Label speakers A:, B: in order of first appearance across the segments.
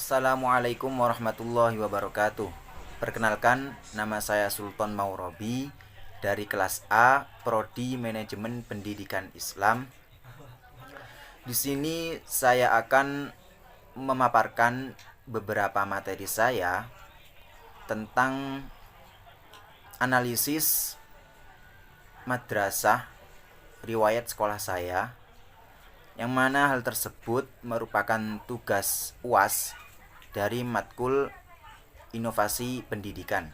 A: Assalamualaikum warahmatullahi wabarakatuh. Perkenalkan, nama saya Sultan Maurobi dari kelas A, Prodi Manajemen Pendidikan Islam. Di sini saya akan memaparkan beberapa materi saya tentang analisis madrasah riwayat sekolah saya, yang mana hal tersebut merupakan tugas UAS dari matkul inovasi pendidikan.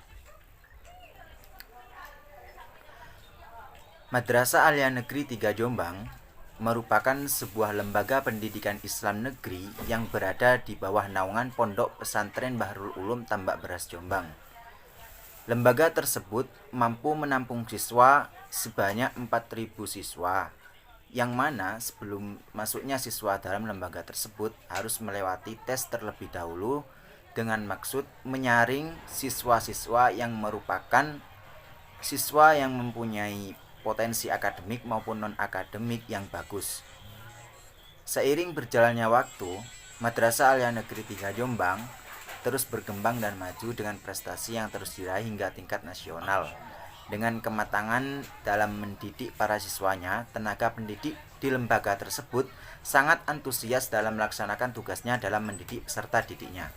A: Madrasah Alia Negeri 3 Jombang merupakan sebuah lembaga pendidikan Islam negeri yang berada di bawah naungan Pondok Pesantren Bahrul Ulum Tambak Beras Jombang. Lembaga tersebut mampu menampung siswa sebanyak 4.000 siswa, yang mana sebelum masuknya siswa dalam lembaga tersebut harus melewati tes terlebih dahulu dengan maksud menyaring siswa-siswa yang merupakan siswa yang mempunyai potensi akademik maupun non-akademik yang bagus. Seiring berjalannya waktu, Madrasah Alia Negeri 3 Jombang terus berkembang dan maju dengan prestasi yang terus diraih hingga tingkat nasional. Dengan kematangan dalam mendidik para siswanya, tenaga pendidik di lembaga tersebut sangat antusias dalam melaksanakan tugasnya dalam mendidik peserta didiknya.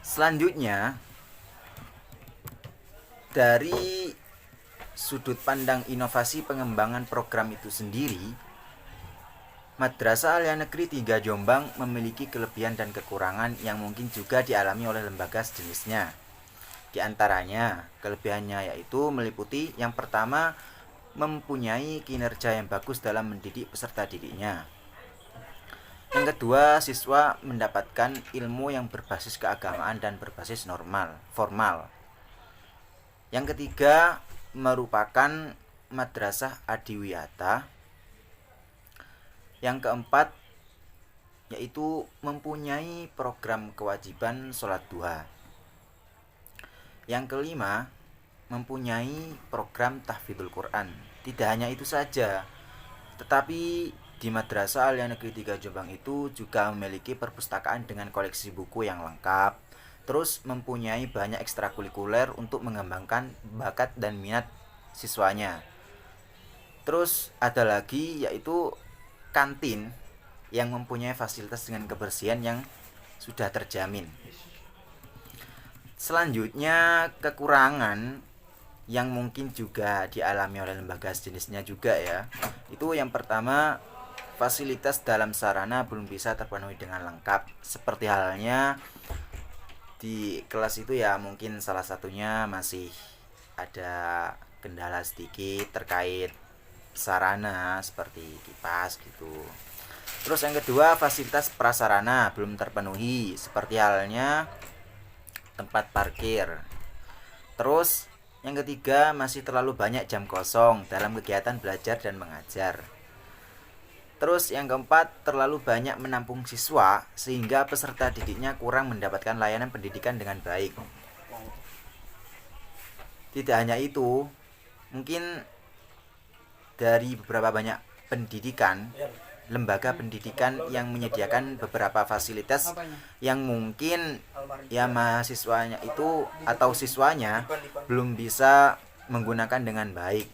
A: Selanjutnya, dari sudut pandang inovasi pengembangan program itu sendiri, Madrasah Alia Negeri 3 Jombang memiliki kelebihan dan kekurangan yang mungkin juga dialami oleh lembaga sejenisnya. Di antaranya, kelebihannya yaitu meliputi yang pertama, mempunyai kinerja yang bagus dalam mendidik peserta didiknya. Yang kedua, siswa mendapatkan ilmu yang berbasis keagamaan dan berbasis formal. Yang ketiga, merupakan madrasah adiwiyata. Yang keempat, yaitu mempunyai program kewajiban sholat duha. Yang kelima, mempunyai program tahfidzul Quran. Tidak hanya itu saja, tetapi di Madrasah Alia Negeri 3 Jombang itu juga memiliki perpustakaan dengan koleksi buku yang lengkap. Terus mempunyai banyak ekstrakurikuler untuk mengembangkan bakat dan minat siswanya. Terus ada lagi yaitu kantin yang mempunyai fasilitas dengan kebersihan yang sudah terjamin. Selanjutnya, kekurangan yang mungkin juga dialami oleh lembaga sejenisnya juga ya. Itu yang pertama, fasilitas dalam sarana belum bisa terpenuhi dengan lengkap. Seperti halnya di kelas itu ya, mungkin salah satunya masih ada kendala sedikit terkait sarana seperti kipas gitu. Terus yang kedua, fasilitas prasarana belum terpenuhi, seperti halnya tempat parkir. Terus yang ketiga, masih terlalu banyak jam kosong dalam kegiatan belajar dan mengajar. Terus yang keempat, terlalu banyak menampung siswa sehingga peserta didiknya kurang mendapatkan layanan pendidikan dengan baik. Tidak hanya itu, mungkin dari beberapa banyak lembaga pendidikan yang menyediakan beberapa fasilitas yang mungkin ya mahasiswanya itu atau siswanya belum bisa menggunakan dengan baik,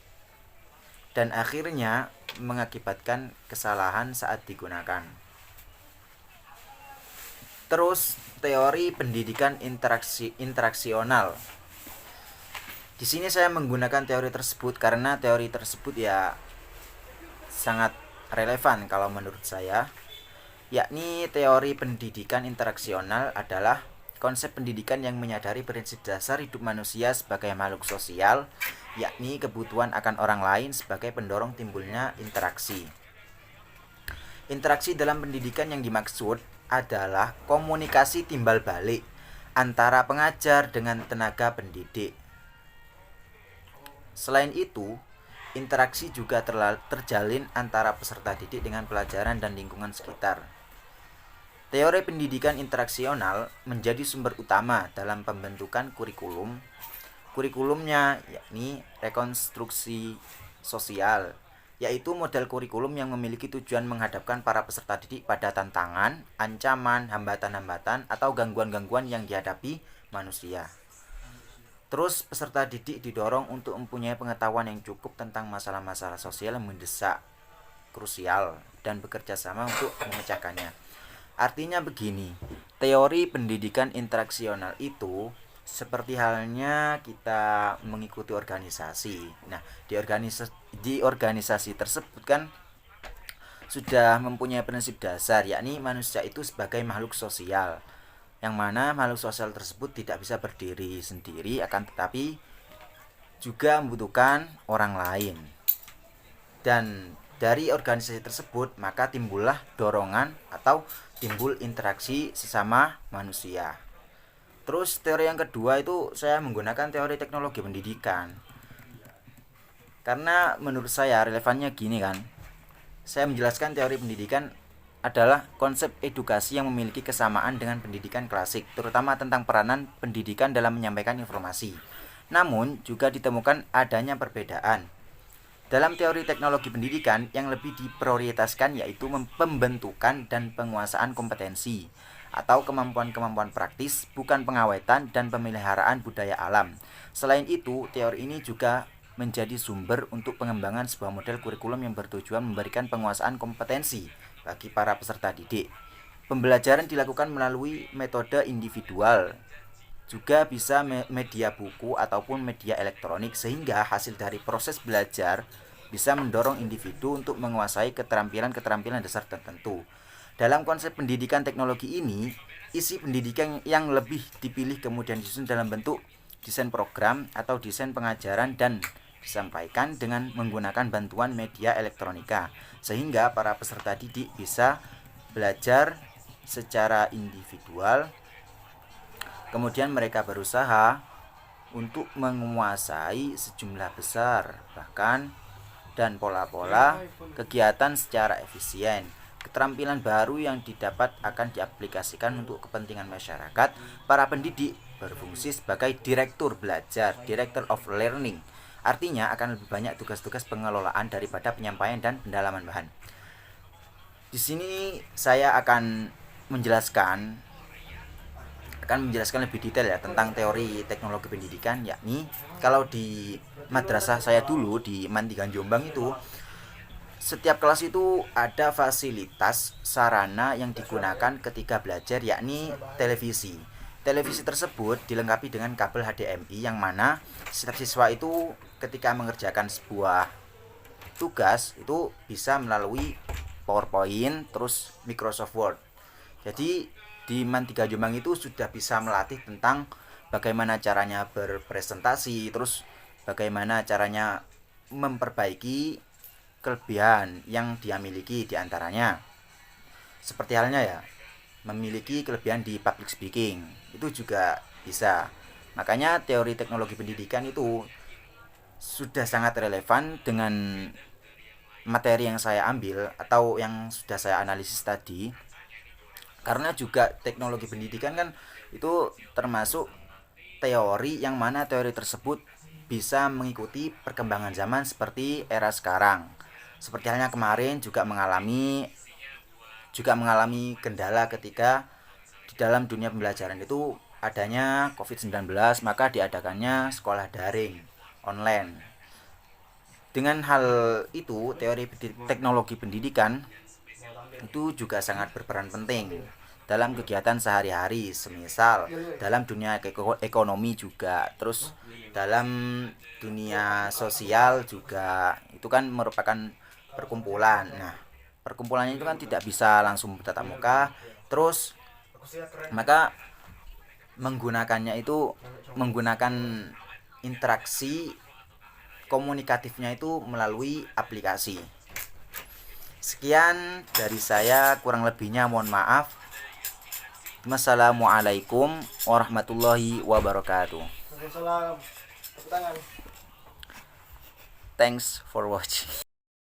A: dan akhirnya mengakibatkan kesalahan saat digunakan. Terus teori pendidikan interaksional. Di sini saya menggunakan teori tersebut karena teori tersebut ya sangat relevan kalau menurut saya. Yakni teori pendidikan interaksional adalah konsep pendidikan yang menyadari prinsip dasar hidup manusia sebagai makhluk sosial, yakni kebutuhan akan orang lain sebagai pendorong timbulnya interaksi. Interaksi dalam pendidikan yang dimaksud adalah komunikasi timbal balik antara pengajar dengan tenaga pendidik. Selain itu, interaksi juga terjalin antara peserta didik dengan pelajaran dan lingkungan sekitar. Teori pendidikan interaksional menjadi sumber utama dalam pembentukan kurikulumnya, yakni rekonstruksi sosial, yaitu model kurikulum yang memiliki tujuan menghadapkan para peserta didik pada tantangan, ancaman, hambatan-hambatan, atau gangguan-gangguan yang dihadapi manusia. Terus peserta didik didorong untuk mempunyai pengetahuan yang cukup tentang masalah-masalah sosial yang mendesak, krusial, dan bekerja sama untuk memecahkannya. Artinya begini, teori pendidikan interaksional itu seperti halnya kita mengikuti organisasi. Nah, di organisasi tersebut kan sudah mempunyai prinsip dasar, yakni manusia itu sebagai makhluk sosial, yang mana makhluk sosial tersebut tidak bisa berdiri sendiri, akan tetapi juga membutuhkan orang lain. Dan dari organisasi tersebut maka timbullah dorongan atau timbul interaksi sesama manusia. Terus teori yang kedua itu saya menggunakan teori teknologi pendidikan. Karena menurut saya relevannya gini kan. Saya menjelaskan teori pendidikan adalah konsep edukasi yang memiliki kesamaan dengan pendidikan klasik, terutama tentang peranan pendidikan dalam menyampaikan informasi. Namun juga ditemukan adanya perbedaan dalam teori teknologi pendidikan yang lebih diprioritaskan, yaitu pembentukan dan penguasaan kompetensi atau kemampuan-kemampuan praktis, bukan pengawetan dan pemeliharaan budaya alam. Selain itu, teori ini juga menjadi sumber untuk pengembangan sebuah model kurikulum yang bertujuan memberikan penguasaan kompetensi bagi para peserta didik. Pembelajaran dilakukan melalui metode individual, juga bisa media buku ataupun media elektronik, sehingga hasil dari proses belajar bisa mendorong individu untuk menguasai keterampilan-keterampilan dasar tertentu. Dalam konsep pendidikan teknologi ini, isi pendidikan yang lebih dipilih kemudian disusun dalam bentuk desain program atau desain pengajaran dan disampaikan dengan menggunakan bantuan media elektronika, sehingga para peserta didik bisa belajar secara individual. Kemudian mereka berusaha untuk menguasai sejumlah besar bahkan dan pola-pola kegiatan secara efisien. Keterampilan baru yang didapat akan diaplikasikan untuk kepentingan masyarakat. Para pendidik berfungsi sebagai direktur belajar, director of learning. Artinya akan lebih banyak tugas-tugas pengelolaan daripada penyampaian dan pendalaman bahan. Di sini saya akan menjelaskan lebih detail ya tentang teori teknologi pendidikan, yakni kalau di madrasah saya dulu di MAN 3 Jombang itu, setiap kelas itu ada fasilitas sarana yang digunakan ketika belajar, yakni televisi. Televisi tersebut dilengkapi dengan kabel HDMI, yang mana setiap siswa itu ketika mengerjakan sebuah tugas itu bisa melalui PowerPoint terus Microsoft Word. Jadi di MAN 3 Jombang itu sudah bisa melatih tentang bagaimana caranya berpresentasi, terus bagaimana caranya memperbaiki kelebihan yang dia miliki, diantaranya seperti halnya ya memiliki kelebihan di public speaking, itu juga bisa. Makanya teori teknologi pendidikan itu sudah sangat relevan dengan materi yang saya ambil atau yang sudah saya analisis tadi. Karena juga teknologi pendidikan kan itu termasuk teori yang mana teori tersebut bisa mengikuti perkembangan zaman seperti era sekarang. Seperti halnya kemarin juga mengalami kendala ketika di dalam dunia pembelajaran itu adanya COVID-19, maka diadakannya sekolah daring online. Dengan hal itu, teori teknologi pendidikan itu juga sangat berperan penting dalam kegiatan sehari-hari, semisal dalam dunia ekonomi juga, terus dalam dunia sosial juga. Itu kan merupakan perkumpulan. Nah, perkumpulannya itu kan tidak bisa langsung bertatap muka, terus maka menggunakannya itu menggunakan interaksi komunikatifnya itu melalui aplikasi. Sekian dari saya, kurang lebihnya mohon maaf. Wassalamualaikum warahmatullahi wabarakatuh. Thanks for watching.